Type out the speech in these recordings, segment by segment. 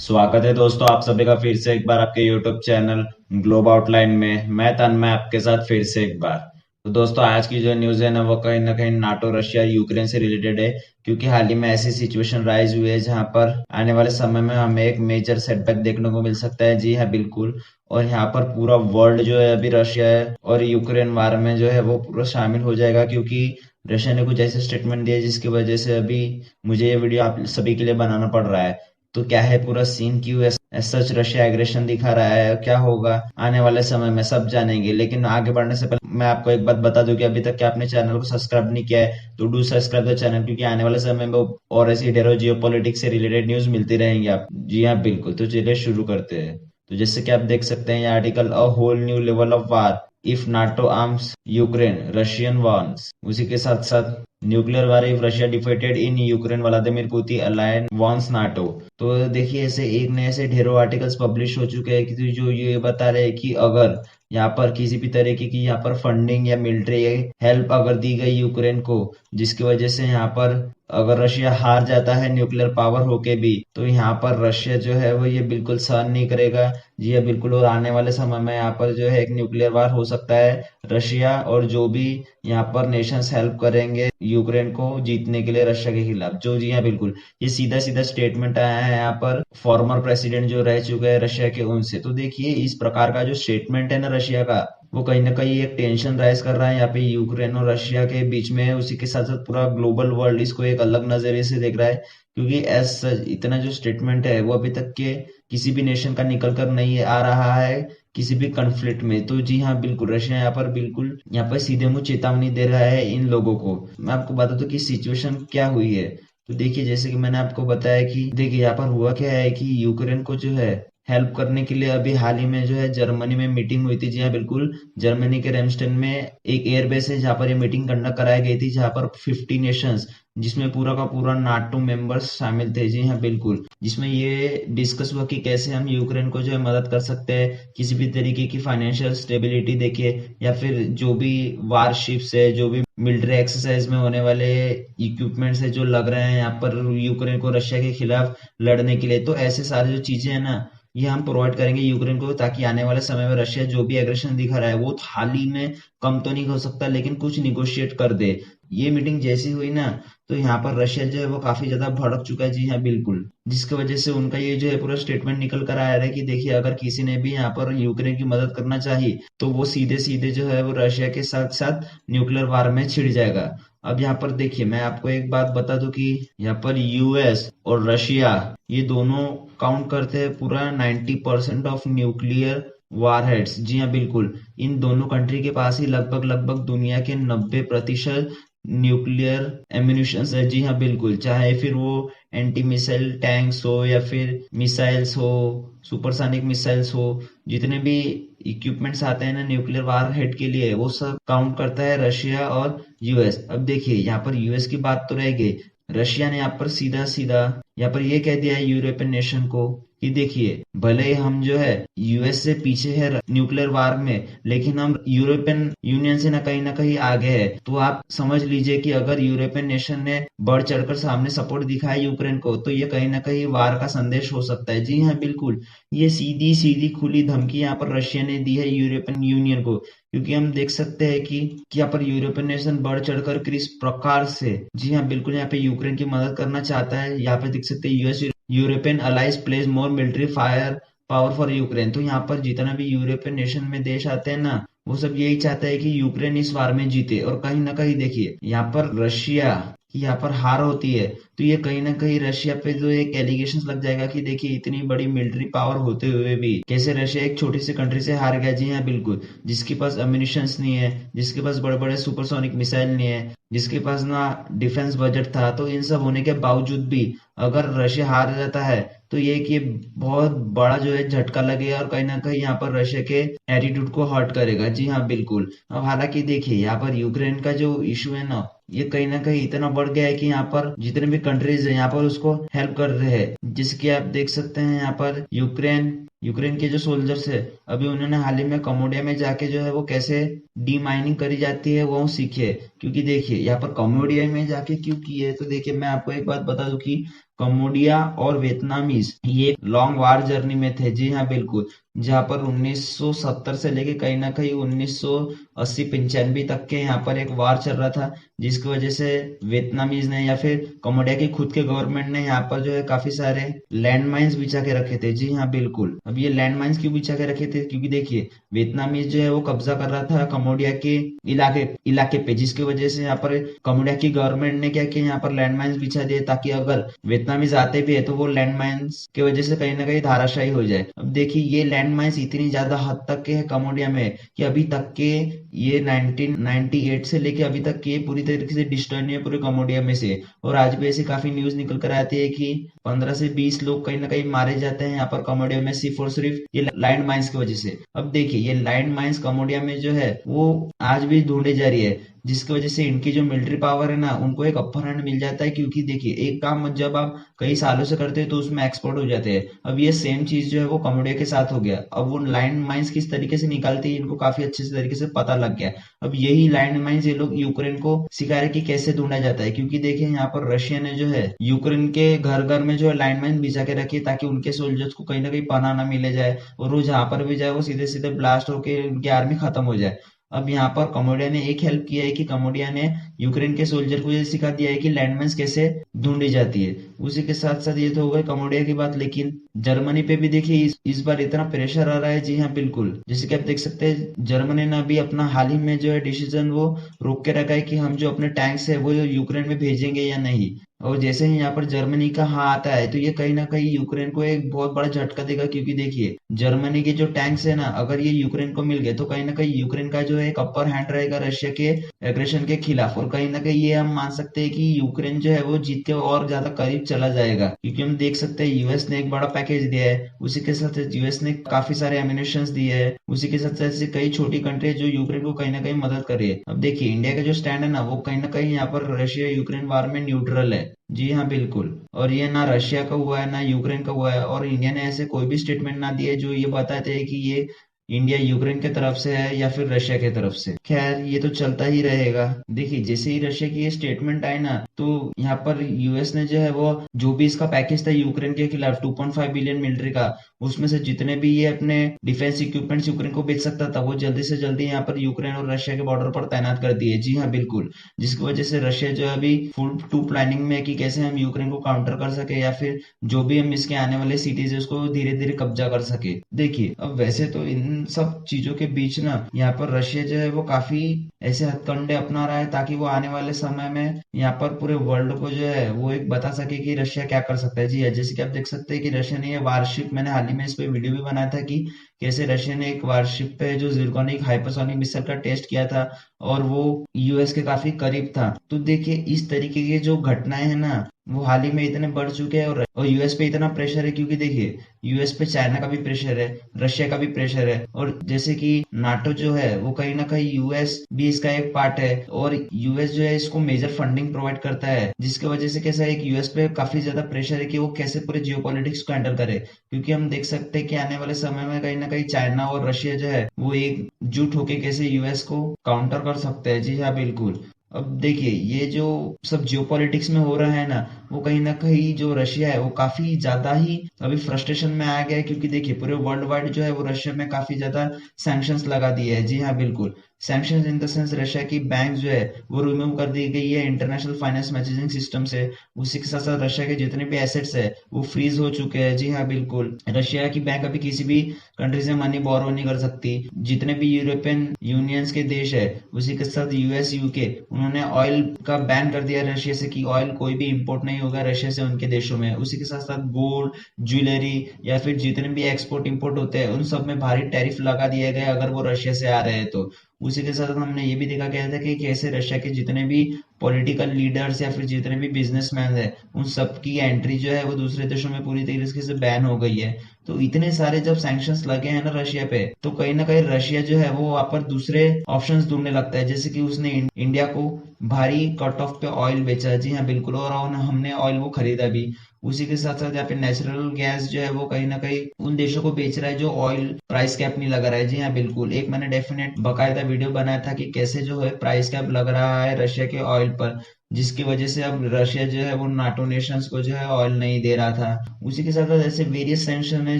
स्वागत है दोस्तों आप सभी का फिर से एक बार आपके YouTube चैनल ग्लोब आउटलाइन में। मैं तन्मय आपके साथ फिर से एक बार। तो दोस्तों आज की जो न्यूज़ है ना कहीं नाटो रशिया यूक्रेन से रिलेटेड है, क्योंकि हाल ही में ऐसी सिचुएशन राइज हुई है जहां पर आने वाले समय में हमें एक मेजर सेटबैक देखने को मिल सकता है। जी हाँ बिल्कुल। और यहाँ पर पूरा वर्ल्ड जो है अभी रशिया है और यूक्रेन वार में जो है वो पूरा शामिल हो जाएगा, क्योंकि रशिया ने कुछ ऐसे स्टेटमेंट दिए जिसकी वजह से अभी मुझे ये वीडियो आप सभी के लिए बनाना पड़ रहा है। तो क्या है पूरा सीन, क्यों सच रशिया एग्रेशन दिखा रहा है, क्या होगा आने वाले समय में सब जानेंगे। लेकिन आगे बढ़ने से पहले मैं आपको एक बात बता दूं कि अभी तक क्या आपने चैनल को सब्सक्राइब नहीं किया है तो डू सब्सक्राइब द चैनल, क्योंकि आने वाले समय में और ऐसी ढेरों जियोपॉलिटिक्स से रिलेटेड न्यूज मिलती रहेंगी आप। जी हाँ बिल्कुल। तो चलिए शुरू करते हैं। तो जैसे कि आप देख सकते हैं ये article, a whole new level of war if NATO arms Ukraine Russian warns. उसी के साथ साथ nuclear war if Russia defeated in Ukraine Vladimir Putin ally warns NATO. तो देखिए ऐसे एक नए ऐसे ढेरों आर्टिकल्स पब्लिश हो चुके हैं कि जो ये बता रहे हैं कि अगर यहाँ पर किसी भी तरीके की यहाँ पर फंडिंग या मिलिट्री हेल्प अगर दी गई यूक्रेन को, जिसकी वजह से यहाँ पर अगर रशिया हार जाता है न्यूक्लियर पावर होके भी, तो यहाँ पर रशिया जो है वो ये बिल्कुल सहन नहीं करेगा। जी हाँ बिल्कुल। और आने वाले समय में यहाँ पर जो है एक न्यूक्लियर वार हो सकता है। रशिया और जो भी यहाँ पर नेशंस हेल्प करेंगे यूक्रेन को जीतने के लिए रशिया के खिलाफ, जो जी हाँ बिल्कुल ये सीधा सीधा स्टेटमेंट आया है यहाँ पर फॉर्मर प्रेसिडेंट जो रह चुके हैं रशिया के उनसे। तो देखिए इस प्रकार का जो स्टेटमेंट है ना रशिया का, वो कहीं ना कहीं एक टेंशन राइज कर रहा है यहाँ पे यूक्रेन और रशिया के बीच में। उसी के साथ साथ पूरा ग्लोबल वर्ल्ड इसको एक अलग नजरिए से देख रहा है, क्योंकि एज इतना जो स्टेटमेंट है वो अभी तक के किसी भी नेशन का निकल कर नहीं आ रहा है किसी भी कन्फ्लिक्ट में। तो जी हाँ बिल्कुल रशिया यहाँ पर बिल्कुल यहाँ पर सीधे मुंह चेतावनी दे रहा है इन लोगों को। मैं आपको बता दूं कि सिचुएशन क्या हुई है। तो देखिए जैसे कि मैंने आपको बताया कि देखिए यहाँ पर हुआ क्या है कि यूक्रेन को जो है हेल्प करने के लिए अभी हाल ही में जो है जर्मनी में मीटिंग हुई थी। जी हाँ बिल्कुल। जर्मनी के रेमस्टेन में एक एयरबेस है जहाँ पर ये मीटिंग कंडक्ट कराई गई थी, जहाँ पर 50 नेशंस जिसमें पूरा का पूरा नाटो मेंबर्स शामिल थे। जी हाँ बिल्कुल। जिसमें ये डिस्कस हुआ कि कैसे हम यूक्रेन को जो है मदद कर सकते हैं किसी भी तरीके की फाइनेंशियल स्टेबिलिटी देके, या फिर जो भी वारशिप्स है, जो भी मिलिट्री एक्सरसाइज में होने वाले इक्विपमेंट्स है जो लग रहे हैं यहाँ पर यूक्रेन को रशिया के खिलाफ लड़ने के लिए, तो ऐसे सारे जो चीजें हैं ना ये हम प्रोवाइड करेंगे यूक्रेन को, ताकि आने वाले समय में रशिया जो भी एग्रेशन दिखा रहा है वो हाल ही में कम तो नहीं हो सकता लेकिन कुछ निगोशिएट कर दे। ये मीटिंग जैसी हुई ना, तो यहाँ पर रशिया जो है वो काफी ज्यादा भड़क चुका है। जी हाँ बिल्कुल। जिसकी वजह से उनका ये जो है पूरा स्टेटमेंट निकल कर आया है कि देखिए अगर किसी ने भी यहाँ पर यूक्रेन की मदद करना चाहिए तो वो सीधे सीधे जो है वो रशिया के साथ साथ न्यूक्लियर वार में छिड़ जाएगा। अब यहाँ पर देखिए मैं आपको एक बात बता दूं कि यहाँ पर यूएस और रशिया ये दोनों काउंट करते हैं पूरा 90% ऑफ न्यूक्लियर वारहेड्स। जी हाँ बिल्कुल। इन दोनों कंट्री के पास ही लगभग लगभग दुनिया के 90% न्यूक्लियर एम्यूनिशंस है। जी हाँ बिल्कुल। चाहे फिर वो एंटी मिसाइल टैंक्स हो या फिर मिसाइल्स हो, सुपरसोनिक मिसाइल्स हो, जितने भी इक्विपमेंट्स आते हैं ना न्यूक्लियर वार हेड के लिए वो सब काउंट करता है रशिया और यूएस। अब देखिए यहाँ पर यूएस की बात तो रह गई, रशिया ने यहाँ पर सीधा सीधा यहाँ पर ये कह दिया है यूरोपियन नेशन को कि देखिए भले ही हम जो है यूएस से पीछे है न्यूक्लियर वार में, लेकिन हम यूरोपियन यूनियन से ना कहीं आगे है। तो आप समझ लीजिए कि अगर यूरोपियन नेशन ने बढ़ चढ़कर सामने सपोर्ट दिखाया यूक्रेन को तो ये कहीं ना कहीं वार का संदेश हो सकता है। जी हाँ बिल्कुल। ये सीधी सीधी खुली धमकी यहाँ पर रशिया ने दी है यूरोपियन यूनियन को, क्योंकि हम देख सकते हैं कि यहाँ पर यूरोपियन नेशन बढ़ चढ़कर किस प्रकार से जी हाँ बिल्कुल यहाँ पे यूक्रेन की मदद करना चाहता है। यहाँ पे देख सकते हैं US European allies place more military firepower for Ukraine. तो यहाँ पर जितना भी यूरोपियन नेशन में देश आते हैं ना वो सब यही चाहता है कि यूक्रेन इस वार में जीते। और कहीं ना कहीं देखिए यहाँ पर रशिया की यहाँ पर हार होती है तो ये कहीं ना कहीं रशिया पे जो एक एलिगेशन लग जाएगा कि देखिए इतनी बड़ी मिलिट्री पावर होते हुए भी कैसे रशिया एक छोटी सी कंट्री से हार गया। जी हाँ बिल्कुल। जिसके पास अम्यूनिशंस नहीं है, जिसके पास बड़े बड़े सुपरसोनिक मिसाइल नहीं है, जिसके पास ना डिफेंस बजट था, तो इन सब होने के बावजूद भी अगर रशिया हार जाता है तो ये कि बहुत बड़ा जो है झटका लगेगा और कहीं ना कहीं यहाँ पर रशिया के एटीट्यूड को हर्ट करेगा। जी हाँ बिल्कुल। अब हालांकि देखिए यहाँ पर यूक्रेन का जो इशू है ना ये कहीं ना कहीं इतना बढ़ गया है कि यहाँ पर जितने भी कंट्रीज है यहाँ पर उसको हेल्प कर रहे हैं। जिसकी आप देख सकते हैं यहाँ पर यूक्रेन यूक्रेन के जो सोल्जर्स है अभी उन्होंने हाल ही में कमोडिया में जाके जो है वो कैसे डी माइनिंग करी जाती है वो सीखे। क्योंकि देखिए यहाँ पर कमोडिया में जाके क्यों की है, तो देखिए मैं आपको एक बात बता दूं कि कम्बोडिया और वियतनामीज ये लॉन्ग वार जर्नी में थे। जी हाँ बिल्कुल, जहाँ पर 1970 से लेके कहीं ना कहीं 1980-95 तक के यहाँ पर एक वार चल रहा था, जिसकी वजह से वियतनामीज ने या फिर कम्बोडिया की खुद के गवर्नमेंट ने यहाँ पर जो है काफी सारे लैंड माइन्स बिछा के रखे थे। जी हाँ बिल्कुल, अब ये लैंड माइन्स क्यों बिछा के रखे थे, क्योंकि देखिए वियतनामीज जो है वो कब्जा कर रहा था कम्बोडिया के इलाके इलाके पे, जिसकी वजह से यहाँ पर कम्बोडिया की गवर्नमेंट ने क्या किया, यहाँ पर लैंड माइन्स बिछा दिए ताकि अगर वियतनामीज आते भी है तो वो लैंड माइन्स की वजह से कहीं ना कहीं धाराशायी हो जाए। अब देखिए ये लैंड माइन्स इतनी ज्यादा हद तक के है कम्बोडिया में कि अभी तक के ये 1998 से लेके अभी तक के पूरी तरीके से डिस्ट्रॉय नहीं है पूरे कम्बोडिया में से। और आज भी ऐसी काफी न्यूज निकल कर आती है कि 15 से 20 लोग कहीं ना कहीं मारे जाते हैं यहाँ पर कम्बोडिया में सिर्फ और सिर्फ ये लैंड माइन्स की वजह से। अब देखिए ये लैंड माइन्स कम्बोडिया में जो है वो आज भी ढूंढी जा रही है, जिसकी वजह से इनकी जो मिलिट्री पावर है ना उनको एक अपर हैंड मिल जाता है, क्योंकि देखिए एक काम जब आप कई सालों से करते हैं तो उसमें एक्सपर्ट हो जाते हैं। अब ये सेम चीज जो है वो कम्बोडिया के साथ हो गया। अब वो लैंड माइन्स किस तरीके से निकालती है इनको काफी अच्छे से तरीके से पता लग गया। अब यही लैंड माइन्स ये लोग यूक्रेन को सिखा रहे कि कैसे ढूंढा जाता है, क्योंकि देखिए यहाँ पर रशिया ने जो है यूक्रेन के घर घर में जो है लैंड माइन बिछा के रखी है ताकि उनके सोल्जर्स को कहीं ना कहीं पनाह ना मिले जाए और वो जहां पर भी जाए वो सीधे सीधे ब्लास्ट होकर उनकी आर्मी खत्म हो जाए। अब यहाँ पर कम्बोडिया ने एक हेल्प किया है कि कम्बोडिया ने यूक्रेन के सोल्जर को ये सिखा दिया है कि लैंडमाइंस कैसे ढूंढी जाती है। उसी के साथ साथ ये तो हो गई कम्बोडिया की बात, लेकिन जर्मनी पे भी देखिए इस बार इतना प्रेशर आ रहा है। जी हाँ बिल्कुल, जैसे कि आप देख सकते हैं जर्मनी ने अभी अपना हाल ही में जो है डिसीजन वो रोक के रखा है कि हम जो अपने टैंक्स है वो यूक्रेन में भेजेंगे या नहीं। और जैसे ही यहाँ पर जर्मनी का हाँ आता है तो ये कहीं ना कहीं यूक्रेन को एक बहुत बड़ा झटका देगा, क्योंकि देखिए जर्मनी के जो टैंक्स है ना अगर ये यूक्रेन को मिल गए तो कहीं ना कहीं यूक्रेन का जो है एक अपर हैंड रहेगा रशिया के एग्रेशन के खिलाफ। और कहीं ना कहीं ये हम मान सकते हैं कि यूक्रेन जो है वो जीत के और ज्यादा करीब चला जाएगा, क्योंकि हम देख सकते हैं यूएस ने एक बड़ा पैकेज दिया है, उसी के साथ यूएस ने काफी सारे एमिनेशन दिए है, उसी के साथ ऐसे कई छोटी कंट्री जो यूक्रेन को कहीं ना कहीं मदद कर रही है। अब देखिए इंडिया का जो स्टैंड है ना वो कहीं ना कहीं यहाँ पर रशिया यूक्रेन वार में न्यूट्रल है। जी हाँ बिल्कुल, और ये ना रशिया का हुआ है ना यूक्रेन का हुआ है, और इंडिया ने ऐसे कोई भी स्टेटमेंट ना दिए जो ये बताते हैं कि ये इंडिया यूक्रेन की तरफ से है या फिर रशिया की तरफ से। खैर ये तो चलता ही रहेगा। देखिए जैसे ही रशिया की ये स्टेटमेंट आई ना तो यहाँ पर यूएस ने जो है वो जो भी इसका पैकेज था यूक्रेन के खिलाफ 2.5 बिलियन मिलिट्री का, उसमें से जितने भी ये अपने डिफेंस इक्विपमेंट्स यूक्रेन को बेच सकता था वो जल्दी से जल्दी यहाँ पर यूक्रेन और रशिया के बॉर्डर पर तैनात कर दिए। जी हाँ बिल्कुल, जिसकी वजह से रशिया जो है अभी फुल टू प्लानिंग में है कि कैसे हम यूक्रेन को काउंटर कर सके या फिर जो भी हम इसके आने वाले सिटीज है उसको धीरे धीरे कब्जा कर सके। देखिए अब वैसे तो इन सब चीजों के बीच ना यहाँ पर रशिया जो है वो काफी ऐसे हथकंडे अपना रहा है ताकि वो आने वाले समय में यहाँ पर पूरे वर्ल्ड को जो है वो एक बता सके कि रशिया क्या कर सकता है। जी है, जैसे कि आप देख सकते हैं कि रशिया ने ये वारशिप, मैंने हाल ही में इस पे वीडियो भी बनाया था कि कैसे रशिया ने एक वारशिप पे जो जिरकॉनिक हाइपरसोनिक मिसाइल का टेस्ट किया था और वो यूएस के काफी करीब था। तो देखिए इस तरीके की जो घटनाएं हैं ना वो हाल ही में इतने बढ़ चुके हैं और यूएस पे इतना प्रेशर है, क्योंकि देखिए यूएस पे चाइना का भी प्रेशर है, रशिया का भी प्रेशर है, और जैसे कि नाटो जो है वो कहीं ना कहीं यूएस भी इसका एक पार्ट है और यूएस जो है इसको मेजर फंडिंग प्रोवाइड करता है, जिसकी वजह से कैसा है कि यूएस पे काफी ज्यादा प्रेशर है कि वो कैसे पूरे जियोपॉलिटिक्स को हैंडल करे। क्योंकि हम देख सकते हैं कि आने वाले समय में कहीं ना कहीं चाइना और रशिया जो है वो एकजुट होके कैसे यूएस को काउंटर कर सकते हैं। जी हाँ बिल्कुल, अब देखिए ये जो सब जियोपॉलिटिक्स में हो रहा है ना वो कहीं ना कहीं जो रशिया है वो काफी ज्यादा ही अभी फ्रस्ट्रेशन में आ गया है, क्योंकि देखिए पूरे वर्ल्ड वाइड जो है वो रशिया में काफी ज्यादा सैंक्शंस लगा दिए है। जी हाँ बिल्कुल, sanctions in the sense Russia की बैंक जो है वो रिमूव कर दी गई है इंटरनेशनल फाइनेंस मैसेजिंग सिस्टम से। उसी के साथ साथ रशिया के जितने भी एसेट्स है वो फ्रीज हो चुके हैं। जी हाँ बिल्कुल, रशिया की बैंक अभी किसी भी कंट्री से मनी बोरो नहीं कर सकती। जितने भी यूरोपियन यूनियंस के देश है उसी के साथ यूएस यूके उन्होंने ऑयल का बैन कर दिया रशिया से कि ऑयल कोई भी इंपोर्ट नहीं होगा रशिया से उनके देशों में। उसी के साथ साथ गोल्ड, ज्वेलरी या फिर जितने भी एक्सपोर्ट इंपोर्ट होते हैं उन सब में भारी टैरिफ लगा दिया गया अगर वो रशिया से आ रहे हैं तो। उसी के साथ हमने ये भी देखा गया था कि कैसे रशिया के जितने भी पॉलिटिकल लीडर्स या फिर जितने भी बिजनेसमैन है उन सब की एंट्री जो है वो दूसरे देशों में पूरी तरीके से बैन हो गई है। तो इतने सारे जब सैंक्शंस लगे हैं ना रशिया पे तो कहीं ना कहीं रशिया जो है वो वहां पर दूसरे ऑप्शंस ढूंढने लगता है, जैसे कि उसने इंडिया को भारी कट ऑफ पे ऑयल बेचा। जी हाँ बिल्कुल, और हमने ऑयल वो खरीदा भी। उसी के साथ साथ यहाँ पे नेचुरल गैस जो है वो कहीं ना कहीं उन देशों को बेच रहा है जो ऑयल प्राइस कैप नहीं लगा रहा है। जी हाँ बिल्कुल, एक मैंने डेफिनेट बकायदा वीडियो बनाया था कि कैसे जो है प्राइस कैप लग रहा है रशिया के ऑयल पर। जिसकी वजह से अब रशिया जो है वो नाटो नेशंस को जो है ऑयल नहीं दे रहा था। उसी के साथ साथ ऐसे वेरियस सैंक्शन है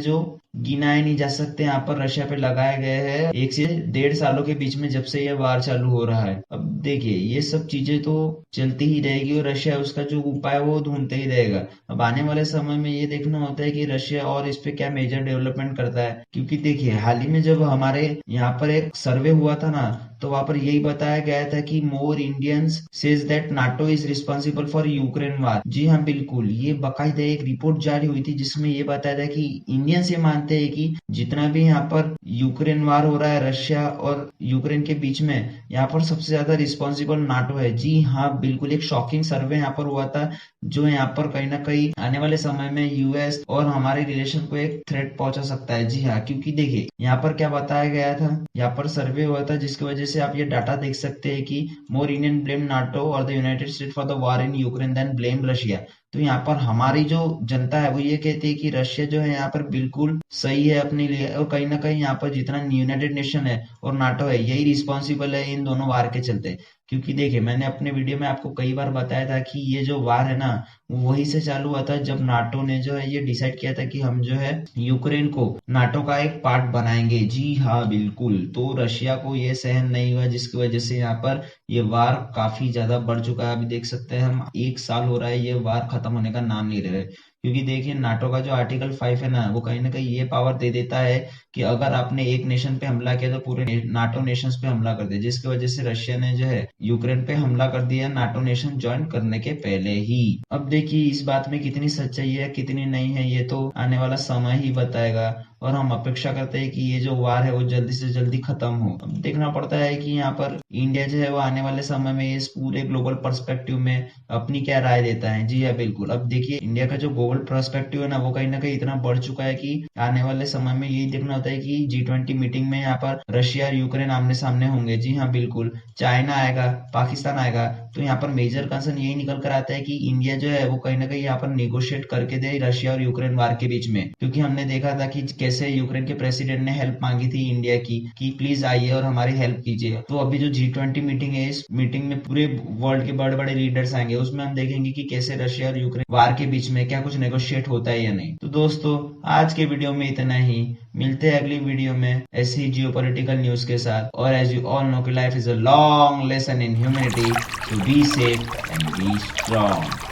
जो गिनाए नहीं जा सकते यहाँ पर रशिया पे लगाए गए हैं 1 से 1.5 सालों के बीच में, जब से ये वार चालू हो रहा है। अब देखिए ये सब चीजें तो चलती ही रहेगी और रशिया उसका जो उपाय है वो ढूंढते ही रहेगा। अब आने वाले समय में ये देखना होता है कि रशिया और इस पे क्या मेजर डेवलपमेंट करता है, क्योंकि देखिए हाल ही में जब हमारे यहाँ पर एक सर्वे हुआ था ना, तो वहां पर यही बताया गया था कि more Indians says that NATO is responsible for Ukraine war. जी हाँ बिल्कुल, ये बाकायदा एक रिपोर्ट जारी हुई थी जिसमें ये बताया था कि इंडियंस ये मानते हैं कि जितना भी यहाँ पर यूक्रेन वार हो रहा है रशिया और यूक्रेन के बीच में, यहाँ पर सबसे ज्यादा रिस्पॉन्सिबल नाटो है। जी हाँ बिल्कुल, एक शॉकिंग सर्वे यहाँ पर हुआ था जो यहाँ पर कहीं ना कहीं आने वाले समय में यूएस और हमारे रिलेशन को एक थ्रेट पहुंचा सकता है। जी हाँ, क्योंकि देखिए यहाँ पर क्या बताया गया था, यहाँ पर सर्वे हुआ था जिसकी वजह से आप ये डाटा देख सकते हैं कि मोर इंडियन ब्लेम नाटो और the United State for the war in Ukraine than blame Russia. तो यहाँ पर हमारी जो जनता है वो ये कहती है कि रशिया जो है यहाँ पर बिल्कुल सही है अपने लिए, और कहीं ना कहीं यहाँ पर जितना यूनाइटेड नेशन है और नाटो है यही रिस्पॉन्सिबल है इन दोनों वार के चलते। क्योंकि देखिए मैंने अपने वीडियो में आपको कई बार बताया था कि ये जो वार है ना वो वहीं से चालू हुआ था जब नाटो ने जो है ये डिसाइड किया था कि हम जो है यूक्रेन को नाटो का एक पार्ट बनाएंगे। जी हाँ बिल्कुल, तो रशिया को ये सहन नहीं हुआ जिसकी वजह से यहाँ पर ये वार काफी ज्यादा बढ़ चुका है। अभी देख सकते हैं हम 1 साल हो रहा है ये वार खत्म होने का नाम नहीं ले रहे। क्योंकि देखिए नाटो का जो आर्टिकल 5 है ना कहीं ये पावर दे देता है कि अगर आपने एक नेशन पे हमला किया तो पूरे नाटो नेशंस पे हमला कर दिया, जिसकी वजह से रशिया ने जो है यूक्रेन पे हमला कर दिया नाटो नेशन ज्वाइन करने के पहले ही। अब देखिए इस बात में कितनी सच्चाई है कितनी नहीं है ये तो आने वाला समय ही बताएगा, और हम अपेक्षा करते हैं कि ये जो वार है वो जल्दी से जल्दी खत्म हो। अब देखना पड़ता है कि यहाँ पर इंडिया जो है वो आने वाले समय में इस पूरे ग्लोबल पर्सपेक्टिव में अपनी क्या राय देता है। जी हाँ बिल्कुल, अब देखिए इंडिया का जो ग्लोबल पर्सपेक्टिव है ना वो कहीं ना कहीं इतना बढ़ चुका है कि आने वाले समय में यही देखना होता है कि G20 मीटिंग में यहाँ पर रशिया और यूक्रेन आमने सामने होंगे। जी हाँ बिल्कुल, चाइना आएगा, पाकिस्तान आएगा, तो यहाँ पर मेजर कंसर्न यही निकल कर आता है कि इंडिया जो है वो कहीं ना कहीं यहाँ पर नेगोशिएट करके दे रशिया और यूक्रेन वार के बीच में। क्योंकि हमने देखा था कि कैसे यूक्रेन के प्रेसिडेंट ने हेल्प मांगी थी इंडिया की कि प्लीज आइए और हमारी हेल्प कीजिए। तो अभी जो G20 मीटिंग है इस मीटिंग में पूरे वर्ल्ड के बड़े बड़े लीडर्स आएंगे, उसमें हम देखेंगे कि कैसे रशिया और यूक्रेन वार के बीच में क्या कुछ नेगोशिएट होता है या नहीं। तो दोस्तों आज के वीडियो में इतना ही, मिलते हैं अगली वीडियो में ऐसी जियोपॉलिटिकल न्यूज के साथ। और एज यू ऑल नो कि life is a long lesson in humanity, so be safe and B strong.